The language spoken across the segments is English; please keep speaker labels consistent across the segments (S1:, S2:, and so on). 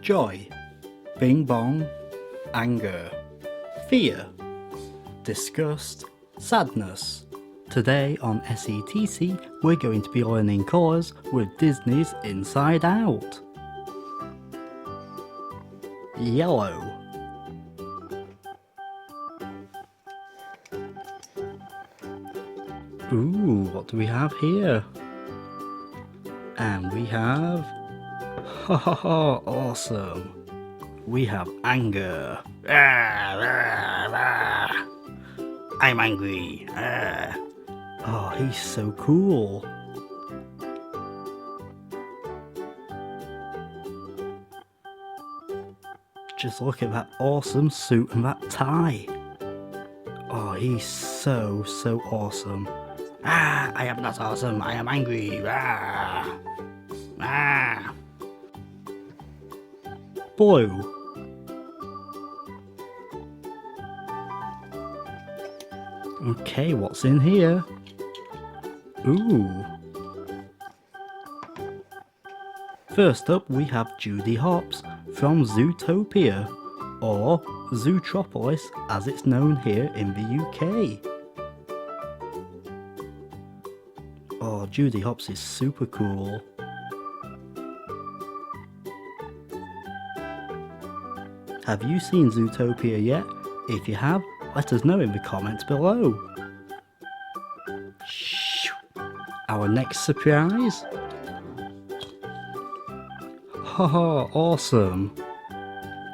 S1: joy, bing bong, anger, fear, disgust, sadness. Today on SETC we're going to be learning colours with Disney's Inside Out. Yellow. Ooh, what do we have here? And we have... Ha ha ha, awesome! We have anger. I'm angry. Oh, he's so cool. Just look at that awesome suit and that tie. Oh, he's so awesome. I am not awesome. I am angry. Blue. Okay, what's in here? Ooh. First up we have Judy Hopps from Zootopia, or Zootropolis as it's known here in the UK. Oh, Judy Hopps is super cool. Have you seen Zootopia yet? If you have, let us know in the comments below. Our next surprise. Haha, awesome.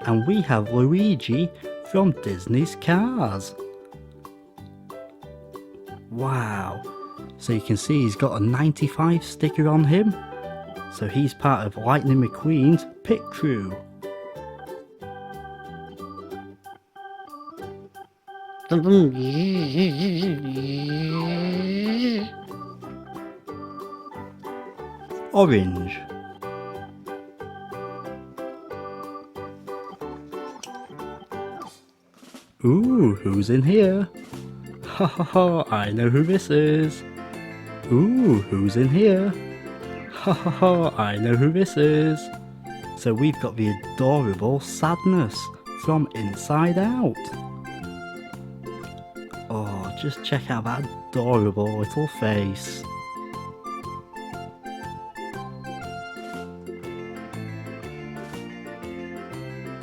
S1: And we have Luigi from Disney's Cars. Wow. So you can see he's got a 95 sticker on him. So he's part of Lightning McQueen's pit crew. Orange. Ooh, who's in here? Ha ha ha, I know who this is. Ooh, who's in here? Ha ha ha, I know who this is. So we've got the adorable Sadness from Inside Out. Oh, just check out that adorable little face.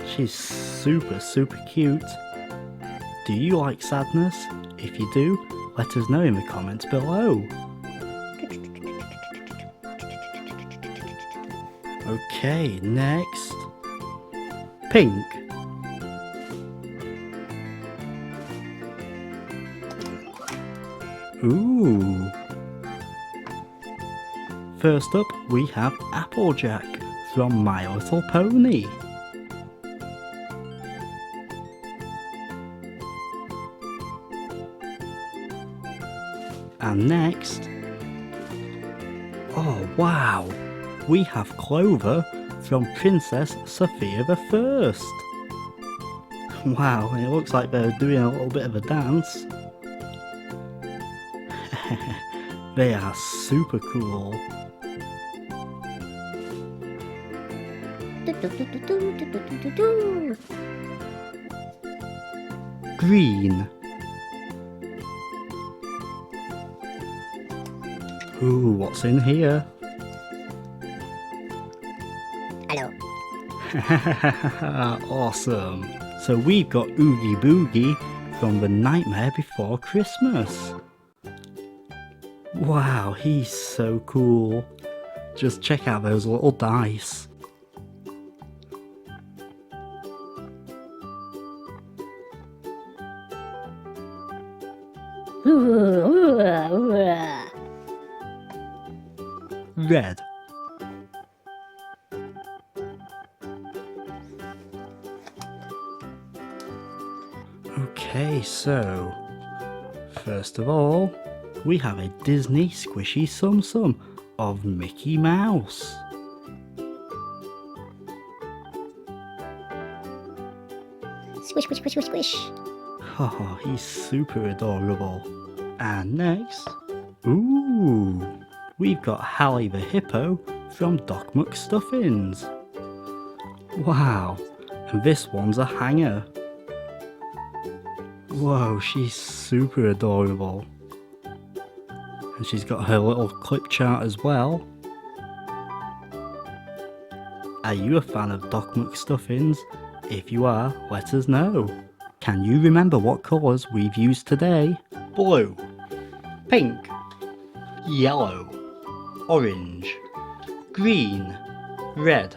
S1: She's super cute. Do you like Sadness? If you do, let us know in the comments below. Okay, next. Pink. Ooh. First up, we have Applejack from My Little Pony. And next, oh wow, we have Clover from Princess Sophia the First. Wow, it looks like they're doing a little bit of a dance. They are super cool. Green. Ooh, what's in here?
S2: Hello.
S1: Awesome. So we've got Oogie Boogie from The Nightmare Before Christmas. Wow, he's so cool. Just check out those little dice. Red. Okay, so first of all, we have a Disney squishy Tsum Tsum of Mickey Mouse.
S2: Squish, squish, squish, squish, squish.
S1: Oh, he's super adorable. And next, ooh, we've got Hallie the Hippo from Doc McStuffins. Wow, and this one's a hanger. Whoa, she's super adorable. And she's got her little clip chart as well. Are you a fan of Doc McStuffins? If you are, let us know. Can you remember what colours we've used today? Blue, pink, yellow, orange, green, red,